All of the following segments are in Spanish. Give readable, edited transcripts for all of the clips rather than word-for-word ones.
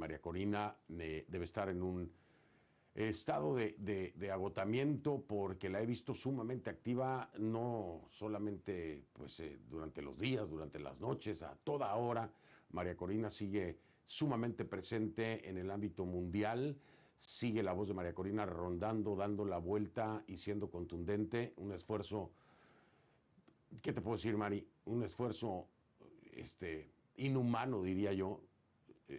María Corina debe estar en un estado de agotamiento, porque la he visto sumamente activa, no solamente pues, durante los días, durante las noches, a toda hora. María Corina sigue sumamente presente en el ámbito mundial, sigue la voz de María Corina rondando, dando la vuelta y siendo contundente. Un esfuerzo, ¿qué te puedo decir, Mari? Un esfuerzo inhumano, diría yo.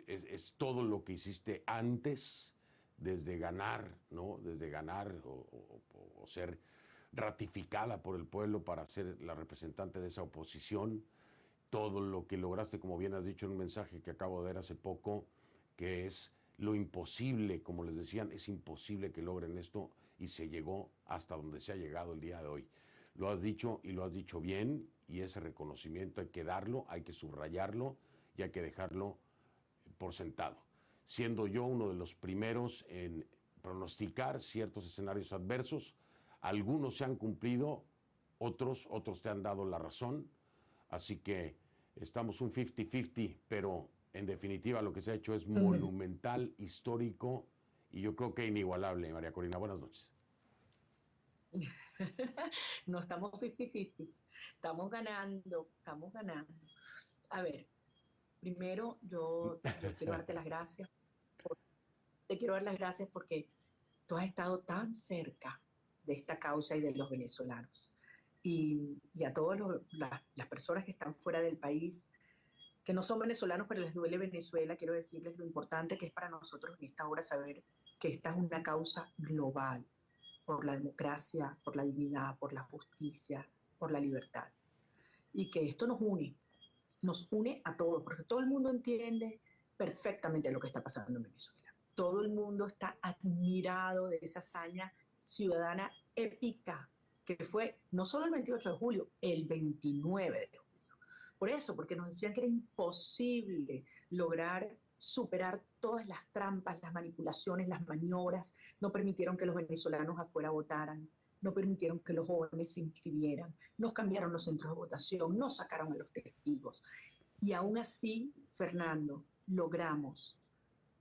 Es todo lo que hiciste antes, desde ganar, ¿no? Desde ganar o ser ratificada por el pueblo para ser la representante de esa oposición. Todo lo que lograste, como bien has dicho en un mensaje que acabo de ver hace poco, que es lo imposible, como les decían, es imposible que logren esto, y se llegó hasta donde se ha llegado el día de hoy. Lo has dicho y lo has dicho bien, y ese reconocimiento hay que darlo, hay que subrayarlo y hay que dejarlo por sentado, siendo yo uno de los primeros en pronosticar ciertos escenarios adversos. Algunos se han cumplido, otros te han dado la razón, así que estamos un 50-50, pero en definitiva lo que se ha hecho es monumental, histórico, y yo creo que inigualable. María Corina, buenas noches. No estamos 50-50, estamos ganando, estamos ganando. A ver, primero yo quiero darte las gracias, te quiero dar las gracias porque tú has estado tan cerca de esta causa y de los venezolanos. Y a todas las personas que están fuera del país, que no son venezolanos, pero les duele Venezuela, quiero decirles lo importante que es para nosotros en esta hora saber que esta es una causa global por la democracia, por la dignidad, por la justicia, por la libertad. Y que esto nos une a todos, porque todo el mundo entiende perfectamente lo que está pasando en Venezuela. Todo el mundo está admirado de esa hazaña ciudadana épica que fue no solo el 28 de julio, el 29 de julio. Por eso, porque nos decían que era imposible lograr superar todas las trampas, las manipulaciones, las maniobras, no permitieron que los venezolanos afuera votaran, no permitieron que los jóvenes se inscribieran, nos cambiaron los centros de votación, nos sacaron a los testigos. Y aún así, Fernando, logramos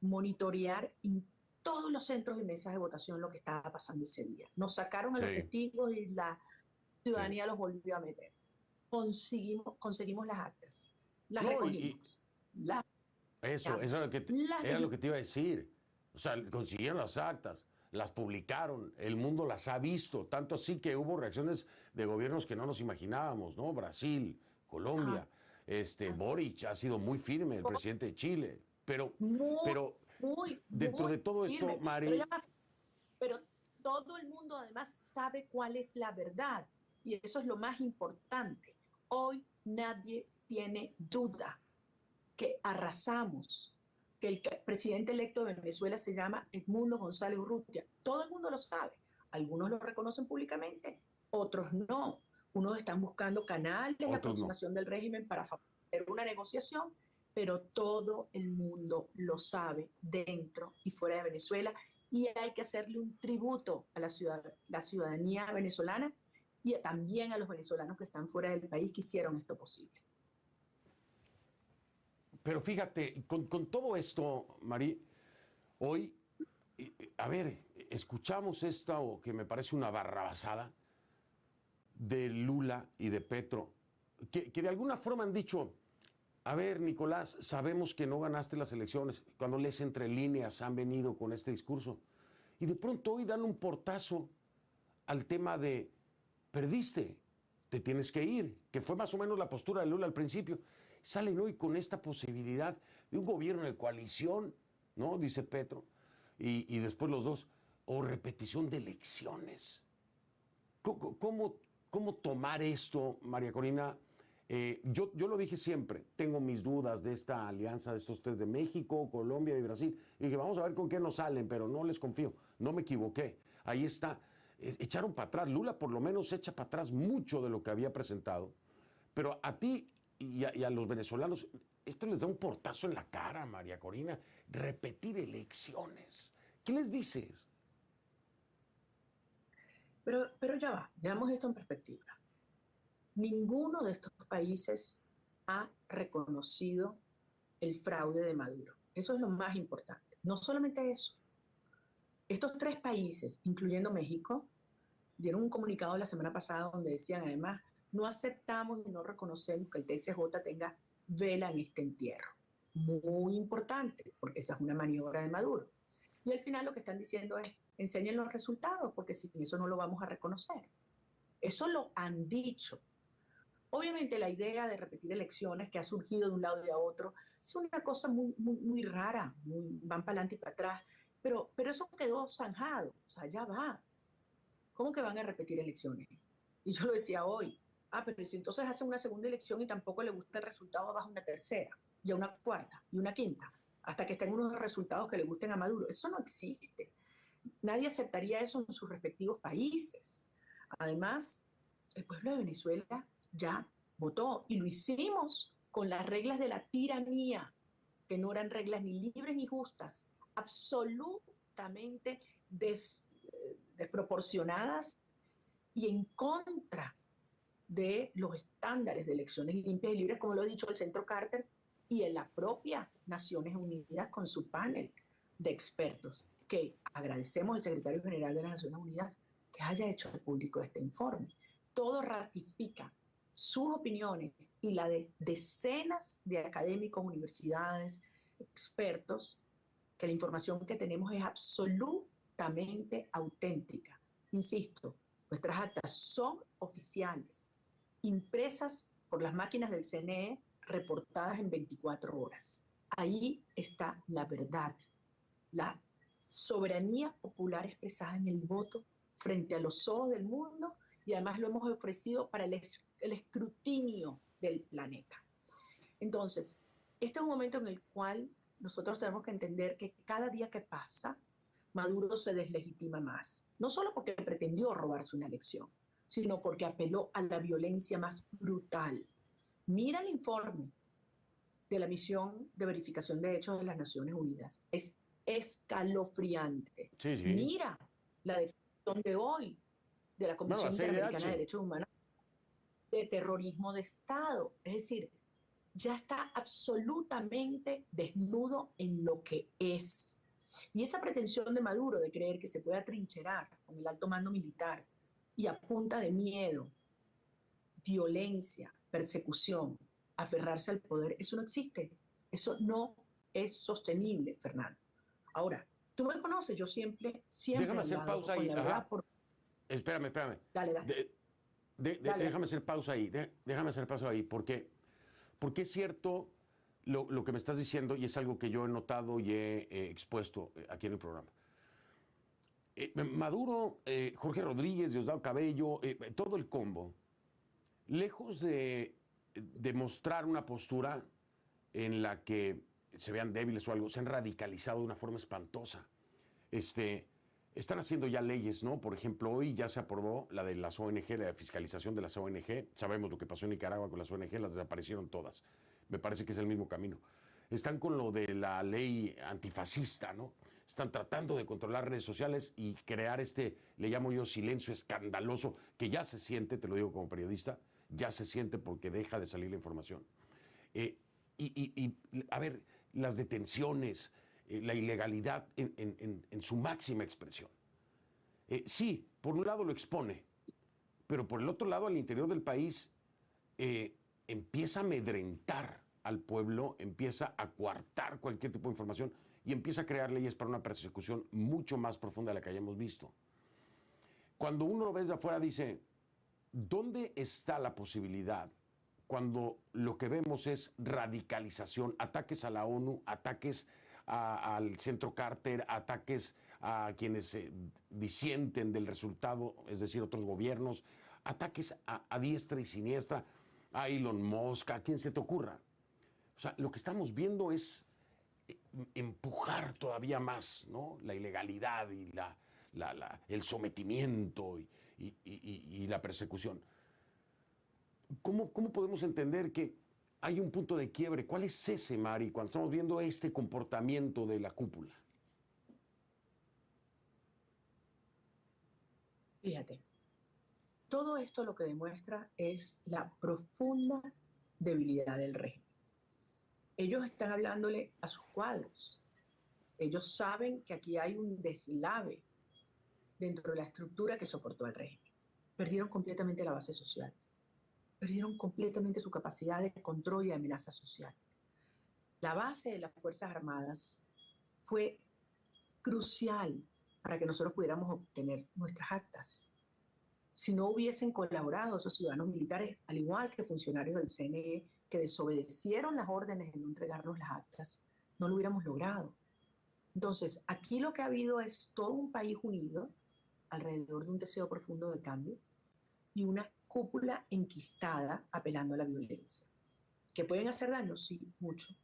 monitorear en todos los centros de mesas de votación lo que estaba pasando ese día. Nos sacaron a los Sí, testigos y la sí. ciudadanía los volvió a meter. Conseguimos las actas, las No, recogimos, las eso dejamos, las era lo que dijimos. te iba a decir. O sea, consiguieron las actas, las publicaron, el mundo las ha visto, tanto así que hubo reacciones de gobiernos que no nos imaginábamos, ¿no? Brasil, Ah, Colombia, Boric ha sido muy firme, el presidente de Chile, muy, pero dentro muy de todo esto, firme. Pero, Mari, pero todo el mundo además sabe cuál es la verdad. Y eso es lo más importante. Hoy nadie tiene duda que arrasamos, que el presidente electo de Venezuela se llama Edmundo González Urrutia. Todo el mundo lo sabe. Algunos lo reconocen públicamente, otros no. Unos están buscando canales de otros no. aproximación del régimen para favorecer una negociación, pero todo el mundo lo sabe dentro y fuera de Venezuela, y hay que hacerle un tributo a la ciudadanía venezolana y también a los venezolanos que están fuera del país que hicieron esto posible. Pero fíjate, con todo esto, Mari, hoy, a ver, escuchamos esta, o que me parece una barrabasada, de Lula y de Petro, que de alguna forma han dicho: a ver, Nicolás, sabemos que no ganaste las elecciones. Cuando lees entre líneas han venido con este discurso. Y de pronto hoy dan un portazo al tema de: perdiste, te tienes que ir, que fue más o menos la postura de Lula al principio. Salen hoy con esta posibilidad de un gobierno de coalición, ¿no? Dice Petro. Y después los dos, o repetición de elecciones. ¿Cómo tomar esto, María Corina? Yo lo dije siempre, tengo mis dudas de esta alianza de estos tres, de México, Colombia y Brasil. Y dije, vamos a ver con qué nos salen, pero no les confío, no me equivoqué. Ahí está. Echaron para atrás. Lula por lo menos echa para atrás mucho de lo que había presentado. Pero a ti y a los venezolanos, esto les da un portazo en la cara, María Corina. Repetir elecciones. ¿Qué les dices? Pero ya va, veamos esto en perspectiva. Ninguno de estos países ha reconocido el fraude de Maduro. Eso es lo más importante. No solamente eso. Estos tres países, incluyendo México, dieron un comunicado la semana pasada donde decían, además, no aceptamos y no reconocemos que el TSJ tenga vela en este entierro. Muy importante, porque esa es una maniobra de Maduro. Y al final lo que están diciendo es, enseñen los resultados, porque sin eso no lo vamos a reconocer. Eso lo han dicho. Obviamente la idea de repetir elecciones que ha surgido de un lado y a otro es una cosa muy rara, van para adelante y para atrás, pero eso quedó zanjado, o sea, ya va. ¿Cómo que van a repetir elecciones? Y yo lo decía hoy, pero si entonces hacen una segunda elección y tampoco le gusta el resultado, vas a una tercera, y a una cuarta, y una quinta, hasta que estén unos resultados que le gusten a Maduro. Eso no existe. Nadie aceptaría eso en sus respectivos países. Además, el pueblo de Venezuela ya votó y lo hicimos con las reglas de la tiranía, que no eran reglas ni libres ni justas, absolutamente desproporcionadas y en contra de los estándares de elecciones limpias y libres, como lo ha dicho el Centro Carter y en la propia Naciones Unidas con su panel de expertos, que agradecemos al secretario general de las Naciones Unidas que haya hecho público este informe. Todo ratifica sus opiniones y la de decenas de académicos, universidades, expertos, que la información que tenemos es absolutamente auténtica. Insisto, nuestras actas son oficiales, impresas por las máquinas del CNE, reportadas en 24 horas. Ahí está la verdad, la soberanía popular expresada en el voto frente a los ojos del mundo, y además lo hemos ofrecido para el escrutinio del planeta. Entonces, este es un momento en el cual nosotros tenemos que entender que cada día que pasa, Maduro se deslegitima más. No solo porque pretendió robarse una elección, sino porque apeló a la violencia más brutal. Mira el informe de la misión de verificación de hechos de las Naciones Unidas. Es escalofriante. Sí, sí. Mira la definición de hoy de la Bueno, la Comisión Interamericana de CIDH. Derechos Humanos de terrorismo de Estado. Es decir, ya está absolutamente desnudo en lo que es. Y esa pretensión de Maduro de creer que se puede atrincherar con el alto mando militar y a punta de miedo, violencia, persecución, aferrarse al poder, eso no existe. Eso no es sostenible, Fernando. Ahora, tú me conoces, yo siempre Déjame he hacer hablado pausa con ahí. la verdad. Ajá. Espérame. Dale, dale. Dale. Déjame hacer pausa ahí. Déjame hacer pausa ahí. Porque es cierto lo que me estás diciendo y es algo que yo he notado y he expuesto aquí en el programa. Maduro, Jorge Rodríguez, Diosdado Cabello, todo el combo, lejos de demostrar una postura en la que se vean débiles o algo, se han radicalizado de una forma espantosa. Están haciendo ya leyes, ¿no? Por ejemplo, hoy ya se aprobó la de las ONG, la de fiscalización de las ONG. Sabemos lo que pasó en Nicaragua con las ONG, las desaparecieron todas. Me parece que es el mismo camino. Están con lo de la ley antifascista, ¿no? Están tratando de controlar redes sociales y crear le llamo yo, silencio escandaloso, que ya se siente, te lo digo como periodista, ya se siente porque deja de salir la información. A ver, las detenciones, la ilegalidad en su máxima expresión. Sí, por un lado lo expone, pero por el otro lado, al interior del país, empieza a amedrentar al pueblo, empieza a coartar cualquier tipo de información y empieza a crear leyes para una persecución mucho más profunda de la que hayamos visto. Cuando uno lo ve desde afuera, dice, ¿dónde está la posibilidad cuando lo que vemos es radicalización, ataques a la ONU, ataques al Centro Carter, ataques a quienes disienten del resultado, es decir, otros gobiernos, ataques a diestra y siniestra, a Elon Musk, a quien se te ocurra? O sea, lo que estamos viendo es empujar todavía más, ¿no? La ilegalidad y el sometimiento y la persecución. ¿Cómo podemos entender que hay un punto de quiebre? ¿Cuál es ese, Mari, cuando estamos viendo este comportamiento de la cúpula? Fíjate, todo esto lo que demuestra es la profunda debilidad del régimen. Ellos están hablándole a sus cuadros. Ellos saben que aquí hay un deslave dentro de la estructura que soportó al régimen. Perdieron completamente la base social. Perdieron completamente su capacidad de control y de amenaza social. La base de las Fuerzas Armadas fue crucial para que nosotros pudiéramos obtener nuestras actas. Si no hubiesen colaborado esos ciudadanos militares, al igual que funcionarios del CNE, que desobedecieron las órdenes de no entregarnos las actas, no lo hubiéramos logrado. Entonces, aquí lo que ha habido es todo un país unido alrededor de un deseo profundo de cambio y una cúpula enquistada apelando a la violencia. ¿Que pueden hacer daño? Sí, mucho.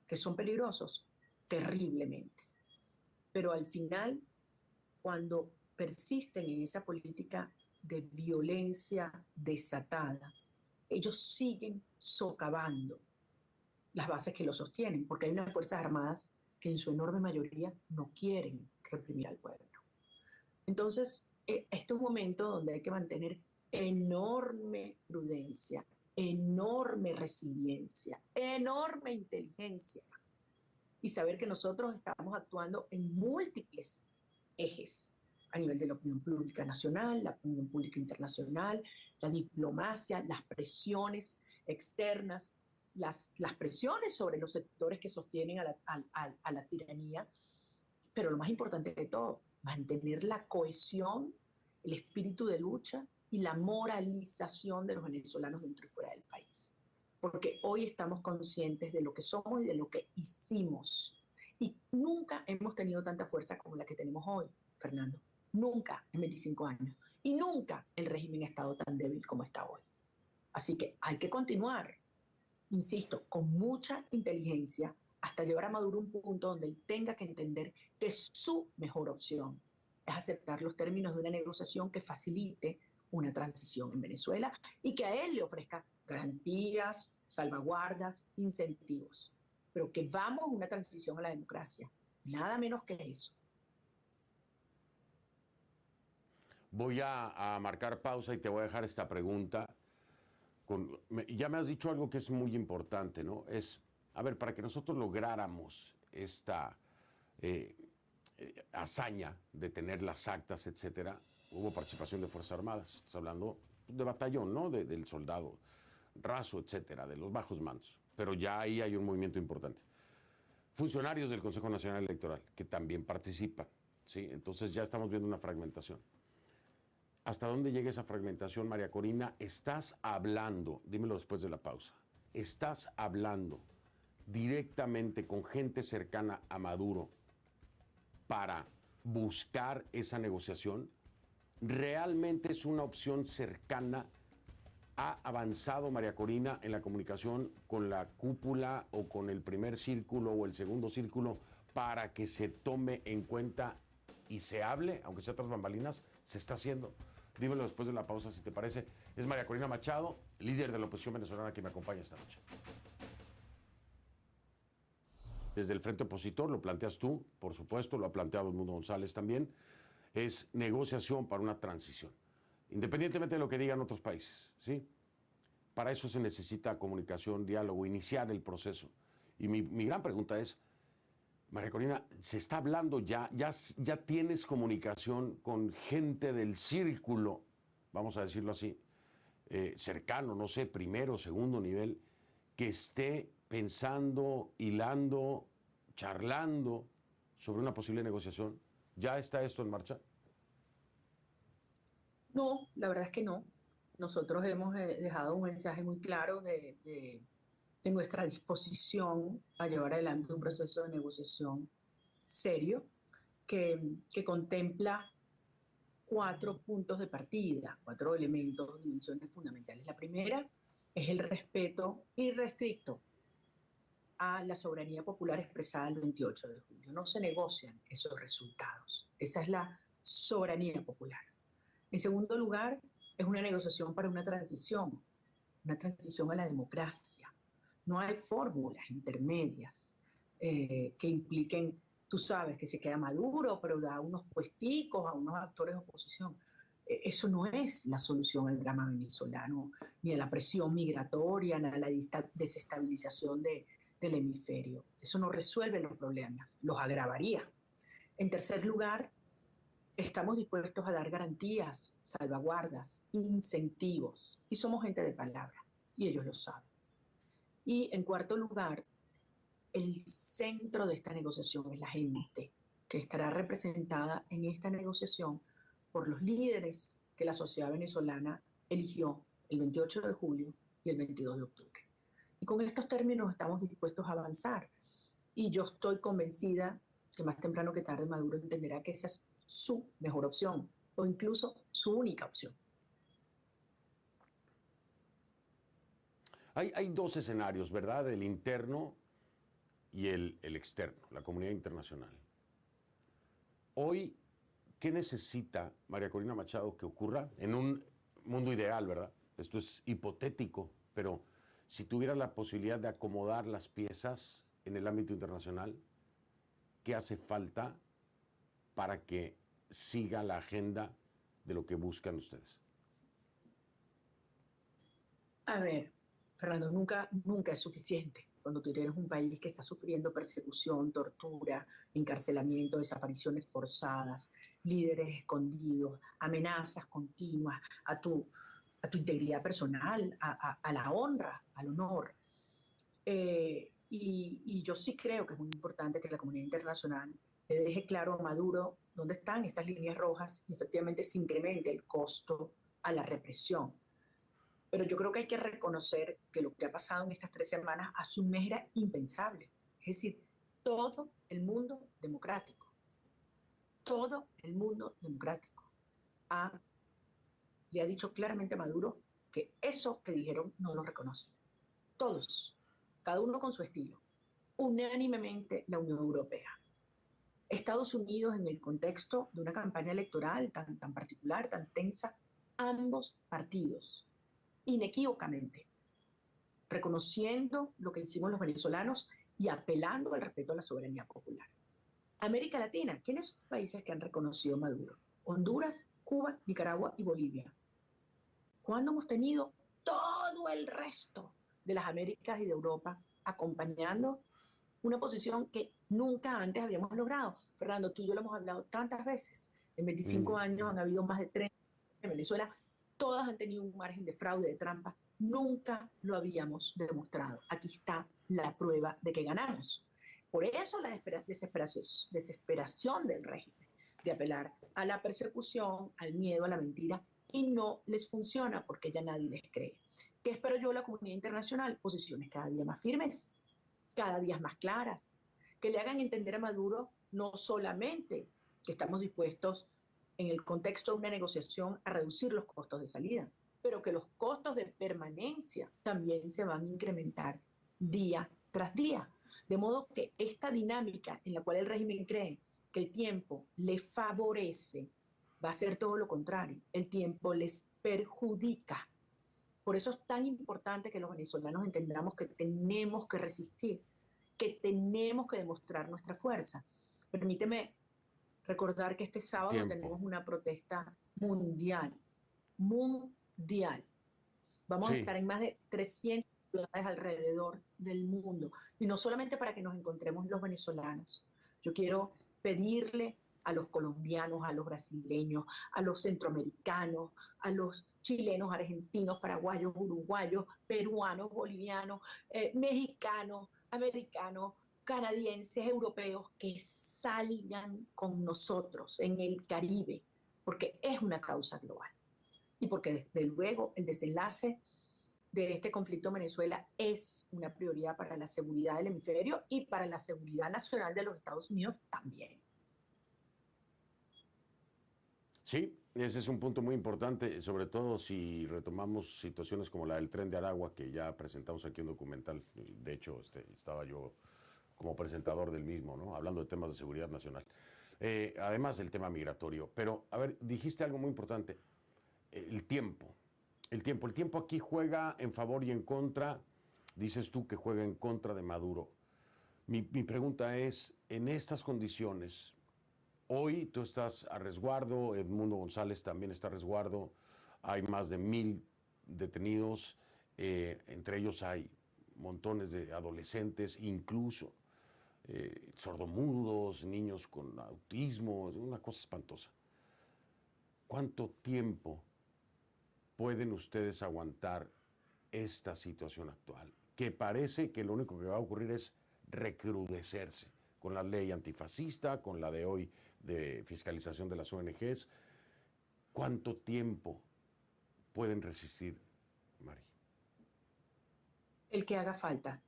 ¿Que son peligrosos? Terriblemente. Pero al final, cuando persisten en esa política de violencia desatada, ellos siguen socavando las bases que lo sostienen, porque hay unas Fuerzas Armadas que en su enorme mayoría no quieren reprimir al pueblo. Entonces, este es un momento donde hay que mantener enorme prudencia, enorme resiliencia, enorme inteligencia y saber que nosotros estamos actuando en múltiples ejes a nivel de la opinión pública nacional, la opinión pública internacional, la diplomacia, las presiones externas, las presiones sobre los sectores que sostienen a la tiranía, pero lo más importante de todo, mantener la cohesión, el espíritu de lucha y la moralización de los venezolanos dentro y fuera del país. Porque hoy estamos conscientes de lo que somos y de lo que hicimos. Y nunca hemos tenido tanta fuerza como la que tenemos hoy, Fernando. Nunca en 25 años. Y nunca el régimen ha estado tan débil como está hoy. Así que hay que continuar, insisto, con mucha inteligencia hasta llevar a Maduro a un punto donde él tenga que entender que su mejor opción es aceptar los términos de una negociación que facilite una transición en Venezuela y que a él le ofrezca garantías, salvaguardas, incentivos, pero que vamos a una transición a la democracia, nada menos que eso. Voy a marcar pausa y te voy a dejar esta pregunta. Ya me has dicho algo que es muy importante, ¿no? Es, a ver, para que nosotros lográramos esta hazaña de tener las actas, etcétera, hubo participación de Fuerzas Armadas. Estás hablando de batallón, ¿no? Del soldado raso, etcétera, de los bajos mandos. Pero ya ahí hay un movimiento importante. Funcionarios del Consejo Nacional Electoral, que también participan, ¿sí? Entonces ya estamos viendo una fragmentación. ¿Hasta dónde llega esa fragmentación, María Corina? Estás hablando, dímelo después de la pausa, estás hablando directamente con gente cercana a Maduro para buscar esa negociación. ¿Realmente es una opción cercana? ¿Ha avanzado María Corina en la comunicación con la cúpula o con el primer círculo o el segundo círculo para que se tome en cuenta y se hable, aunque sea tras bambalinas? Se está haciendo. Dímelo después de la pausa, si te parece. Es María Corina Machado, líder de la oposición venezolana, que me acompaña esta noche. Desde el frente opositor, lo planteas tú, por supuesto, lo ha planteado Edmundo González también, es negociación para una transición, independientemente de lo que digan otros países, ¿sí? Para eso se necesita comunicación, diálogo, iniciar el proceso. Y mi gran pregunta es, María Corina, ¿se está hablando ya tienes comunicación con gente del círculo, vamos a decirlo así, cercano, no sé, primero, segundo nivel, que esté pensando, hilando, charlando sobre una posible negociación? ¿Ya está esto en marcha? No, la verdad es que no. Nosotros hemos dejado un mensaje muy claro de nuestra disposición a llevar adelante un proceso de negociación serio que contempla 4 puntos de partida, 4 elementos, dimensiones fundamentales. La primera es el respeto irrestricto a la soberanía popular expresada el 28 de julio. No se negocian esos resultados. Esa es la soberanía popular. En segundo lugar, es una negociación para una transición a la democracia. No hay fórmulas intermedias que impliquen, tú sabes, que se queda Maduro, pero da unos puesticos a unos actores de oposición. Eso no es la solución al drama venezolano, ni a la presión migratoria, ni a la desestabilización del hemisferio. Eso no resuelve los problemas, los agravaría. En tercer lugar, estamos dispuestos a dar garantías, salvaguardas, incentivos, y somos gente de palabra, y ellos lo saben. Y en cuarto lugar, el centro de esta negociación es la gente, que estará representada en esta negociación por los líderes que la sociedad venezolana eligió el 28 de julio y el 22 de octubre. Y con estos términos estamos dispuestos a avanzar. Y yo estoy convencida que más temprano que tarde Maduro entenderá que esa es su mejor opción, o incluso su única opción. Hay dos escenarios, ¿verdad? El interno y el externo, la comunidad internacional. Hoy, ¿qué necesita María Corina Machado que ocurra en un mundo ideal, verdad? Esto es hipotético, pero si tuviera la posibilidad de acomodar las piezas en el ámbito internacional, ¿qué hace falta para que siga la agenda de lo que buscan ustedes? A ver, Fernando, nunca es suficiente cuando tú tienes un país que está sufriendo persecución, tortura, encarcelamiento, desapariciones forzadas, líderes escondidos, amenazas continuas a tu integridad personal, a la honra, al honor. Y yo sí creo que es muy importante que la comunidad internacional le deje claro a Maduro dónde están estas líneas rojas y efectivamente se incremente el costo a la represión. Pero yo creo que hay que reconocer que lo que ha pasado en estas 3 semanas hace un mes era impensable. Es decir, todo el mundo democrático, todo el mundo democrático le ha dicho claramente a Maduro que eso que dijeron no lo reconocen. Todos, cada uno con su estilo, unánimemente la Unión Europea. Estados Unidos, en el contexto de una campaña electoral tan particular, tan tensa, ambos partidos, inequívocamente, reconociendo lo que hicimos los venezolanos y apelando al respeto a la soberanía popular. América Latina, ¿quiénes son los países que han reconocido a Maduro? Honduras, Cuba, Nicaragua y Bolivia. ¿Cuándo hemos tenido todo el resto de las Américas y de Europa acompañando una posición que nunca antes habíamos logrado? Fernando, tú y yo lo hemos hablado tantas veces. En 25 años han habido más de 30 en Venezuela. Todas han tenido un margen de fraude, de trampa. Nunca lo habíamos demostrado. Aquí está la prueba de que ganamos. Por eso la desesperación del régimen de apelar a la persecución, al miedo, a la mentira, y no les funciona porque ya nadie les cree. ¿Qué espero yo de la comunidad internacional? Posiciones cada día más firmes, cada día más claras, que le hagan entender a Maduro no solamente que estamos dispuestos en el contexto de una negociación a reducir los costos de salida, pero que los costos de permanencia también se van a incrementar día tras día. De modo que esta dinámica en la cual el régimen cree que el tiempo le favorece, va a ser todo lo contrario. El tiempo les perjudica. Por eso es tan importante que los venezolanos entendamos que tenemos que resistir, que tenemos que demostrar nuestra fuerza. Permíteme recordar que este sábado tenemos una protesta mundial. Vamos a estar en más de 300 ciudades alrededor del mundo. Y no solamente para que nos encontremos los venezolanos. Yo quiero pedirle a los colombianos, a los brasileños, a los centroamericanos, a los chilenos, argentinos, paraguayos, uruguayos, peruanos, bolivianos, mexicanos, americanos, canadienses, europeos, que salgan con nosotros en el Caribe, porque es una causa global. Y porque desde luego el desenlace de este conflicto en Venezuela es una prioridad para la seguridad del hemisferio y para la seguridad nacional de los Estados Unidos también. Sí, ese es un punto muy importante, sobre todo si retomamos situaciones como la del Tren de Aragua, que ya presentamos aquí un documental. De hecho, estaba yo como presentador del mismo, ¿no? Hablando de temas de seguridad nacional. Además del tema migratorio. Pero, a ver, dijiste algo muy importante. El tiempo. El tiempo aquí juega en favor y en contra. Dices tú que juega en contra de Maduro. Mi pregunta es, en estas condiciones, hoy tú estás a resguardo, Edmundo González también está a resguardo, hay más de 1000 detenidos, entre ellos hay montones de adolescentes, incluso sordomudos, niños con autismo, una cosa espantosa. ¿Cuánto tiempo pueden ustedes aguantar esta situación actual? Que parece que lo único que va a ocurrir es recrudecerse con la ley antifascista, con la de hoy de fiscalización de las ONGs. ¿Cuánto tiempo pueden resistir, Mari? El que haga falta.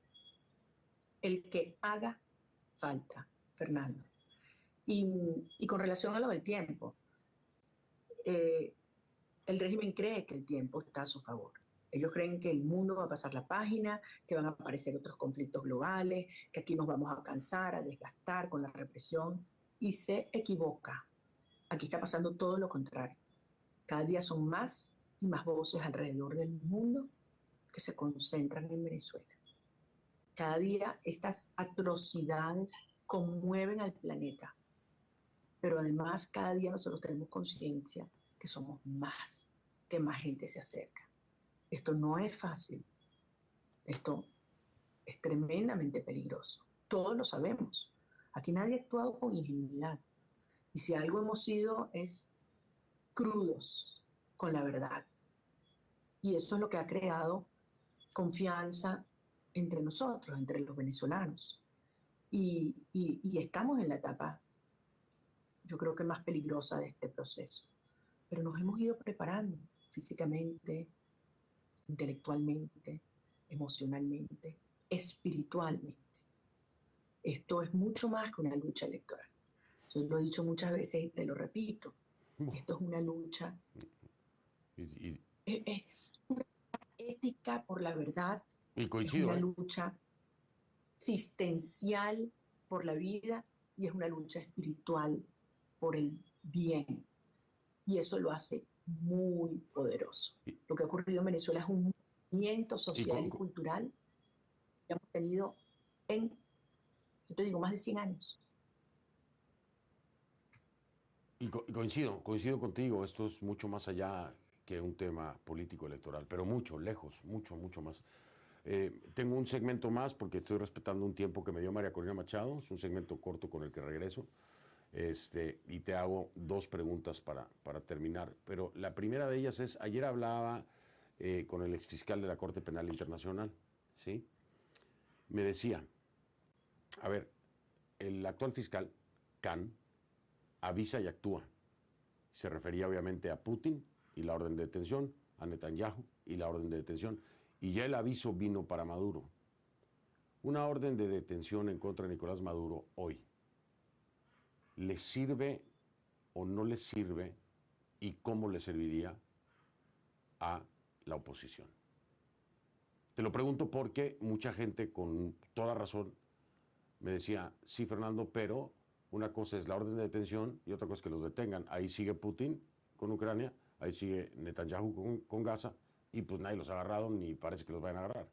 El que haga falta, Fernando. Y con relación a lo del tiempo, el régimen cree que el tiempo está a su favor. Ellos creen que el mundo va a pasar la página, que van a aparecer otros conflictos globales, que aquí nos vamos a cansar, a desgastar con la represión, y se equivoca. Aquí está pasando todo lo contrario. Cada día son más y más voces alrededor del mundo que se concentran en Venezuela. Cada día estas atrocidades conmueven al planeta, pero además cada día nosotros tenemos conciencia que somos más, que más gente se acerca. Esto no es fácil, esto es tremendamente peligroso, todos lo sabemos. Aquí nadie ha actuado con ingenuidad, y si algo hemos sido es crudos con la verdad. Y eso es lo que ha creado confianza entre nosotros, entre los venezolanos. Y estamos en la etapa, yo creo que más peligrosa de este proceso. Pero nos hemos ido preparando físicamente, intelectualmente, emocionalmente, espiritualmente. Esto es mucho más que una lucha electoral. Yo lo he dicho muchas veces y te lo repito. Esto es una lucha. Es una ética por la verdad. Y Es coincido, una lucha existencial por la vida y es una lucha espiritual por el bien. Y eso lo hace muy poderoso. Lo que ha ocurrido en Venezuela es un movimiento social y cultural que hemos tenido en, yo te digo, más de 100 años. Y coincido contigo, esto es mucho más allá que un tema político electoral, pero mucho, lejos, mucho más. Tengo un segmento más porque estoy respetando un tiempo que me dio María Corina Machado, es un segmento corto con el que regreso, y te hago dos preguntas para terminar. Pero la primera de ellas es, ayer hablaba con el exfiscal de la Corte Penal Internacional, ¿sí? Me decía, a ver, el actual fiscal, Khan, avisa y actúa. Se refería obviamente a Putin y la orden de detención, a Netanyahu y la orden de detención. Y ya el aviso vino para Maduro. Una orden de detención en contra de Nicolás Maduro hoy, ¿le sirve o no le sirve y cómo le serviría a la oposición? Te lo pregunto porque mucha gente con toda razón me decía, sí, Fernando, pero una cosa es la orden de detención y otra cosa es que los detengan. Ahí sigue Putin con Ucrania, ahí sigue Netanyahu con Gaza, y pues nadie los ha agarrado ni parece que los vayan a agarrar.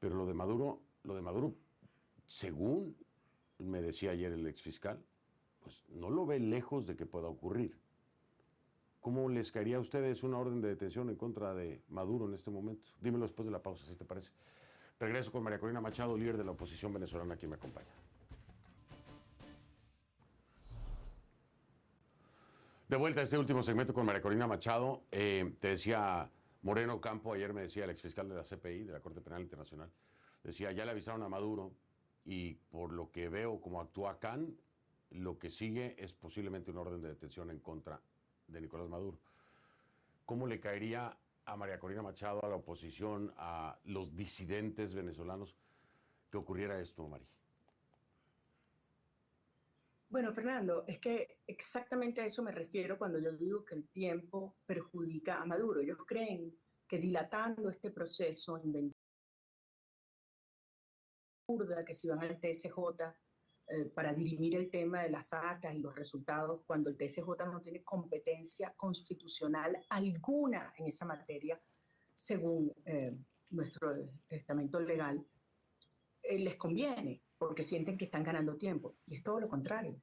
Pero lo de Maduro, según me decía ayer el exfiscal, pues no lo ve lejos de que pueda ocurrir. ¿Cómo les caería a ustedes una orden de detención en contra de Maduro en este momento? Dímelo después de la pausa, si te parece. Regreso con María Corina Machado, líder de la oposición venezolana, quien me acompaña. De vuelta a este último segmento con María Corina Machado. Te decía Moreno Campo, ayer me decía el exfiscal de la CPI, de la Corte Penal Internacional, decía, ya le avisaron a Maduro y por lo que veo como actúa Khan, lo que sigue es posiblemente una orden de detención en contra de Nicolás Maduro. ¿Cómo le caería a María Corina Machado, a la oposición, a los disidentes venezolanos, que ocurriera esto, Mari? Bueno, Fernando, es que exactamente a eso me refiero cuando yo digo que el tiempo perjudica a Maduro. Ellos creen que dilatando este proceso, que si van al TSJ para dirimir el tema de las actas y los resultados, cuando el TSJ no tiene competencia constitucional alguna en esa materia, según nuestro estamento legal, les conviene, porque sienten que están ganando tiempo. Y es todo lo contrario.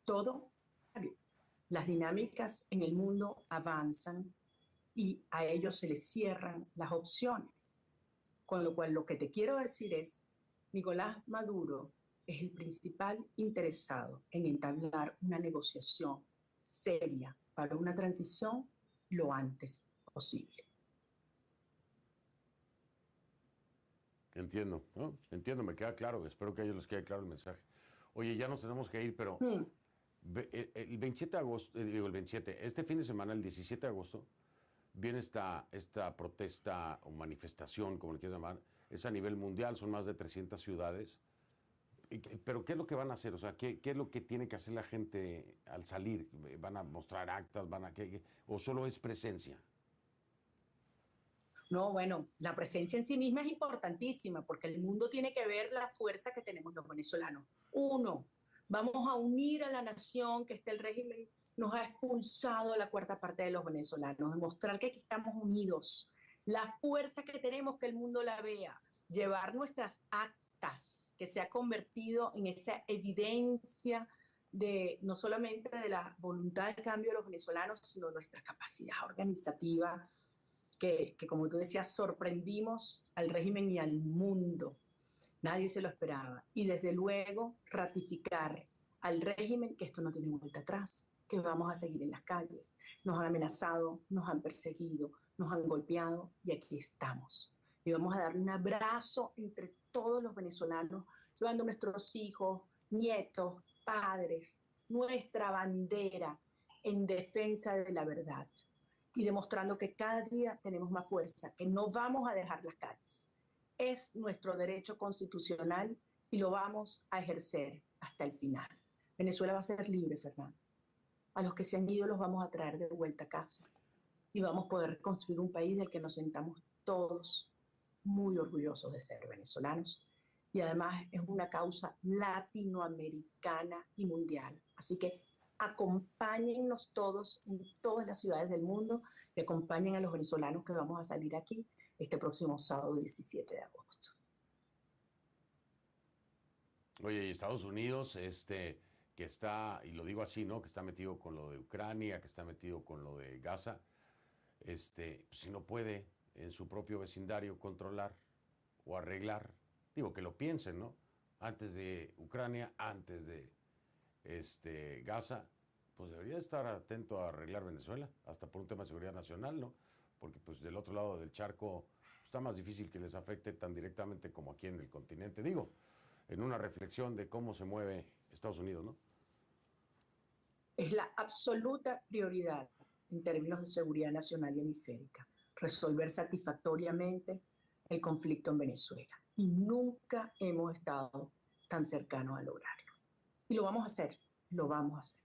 Todo. Las dinámicas en el mundo avanzan y a ellos se les cierran las opciones. Con lo cual, lo que te quiero decir es, Nicolás Maduro es el principal interesado en entablar una negociación seria para una transición lo antes posible. Entiendo, ¿no? Entiendo, me queda claro. Espero que a ellos les quede claro el mensaje. Oye, ya nos tenemos que ir, pero el 27 de agosto, digo el 27, este fin de semana, el 17 de agosto, viene esta protesta o manifestación, como le quieras llamar, es a nivel mundial, son más de 300 ciudades. Pero ¿qué es lo que van a hacer? O sea, ¿qué es lo que tiene que hacer la gente al salir? ¿Van a mostrar actas? ¿O solo es presencia? No, bueno, la presencia en sí misma es importantísima porque el mundo tiene que ver la fuerza que tenemos los venezolanos. Uno, vamos a unir a la nación que el régimen nos ha expulsado a la cuarta parte de los venezolanos, demostrar que aquí estamos unidos, la fuerza que tenemos que el mundo la vea, llevar nuestras actas, que se ha convertido en esa evidencia de no solamente de la voluntad de cambio de los venezolanos, sino de nuestra capacidad organizativa que, como tú decías, sorprendimos al régimen y al mundo. Nadie se lo esperaba. Y desde luego ratificar al régimen que esto no tiene vuelta atrás, que vamos a seguir en las calles. Nos han amenazado, nos han perseguido, nos han golpeado y aquí estamos. Y vamos a darle un abrazo entre todos los venezolanos, llevando a nuestros hijos, nietos, padres, nuestra bandera en defensa de la verdad y demostrando que cada día tenemos más fuerza, que no vamos a dejar las calles. Es nuestro derecho constitucional y lo vamos a ejercer hasta el final. Venezuela va a ser libre, Fernando. A los que se han ido los vamos a traer de vuelta a casa y vamos a poder construir un país del que nos sentamos todos muy orgullosos de ser venezolanos. Y además es una causa latinoamericana y mundial. Así que acompáñennos todos en todas las ciudades del mundo y acompañen a los venezolanos que vamos a salir aquí este próximo sábado 17 de agosto. Oye, y Estados Unidos, que está, y lo digo así, ¿no? Que está metido con lo de Ucrania, que está metido con lo de Gaza, pues, si no puede en su propio vecindario controlar o arreglar, digo, que lo piensen, ¿no? Antes de Ucrania, antes de Gaza, pues debería estar atento a arreglar Venezuela, hasta por un tema de seguridad nacional, ¿no? Porque pues del otro lado del charco está más difícil que les afecte tan directamente como aquí en el continente. Digo, en una reflexión de cómo se mueve Estados Unidos, ¿no? Es la absoluta prioridad en términos de seguridad nacional y hemisférica, resolver satisfactoriamente el conflicto en Venezuela. Y nunca hemos estado tan cercanos a lograrlo. Y lo vamos a hacer, lo vamos a hacer.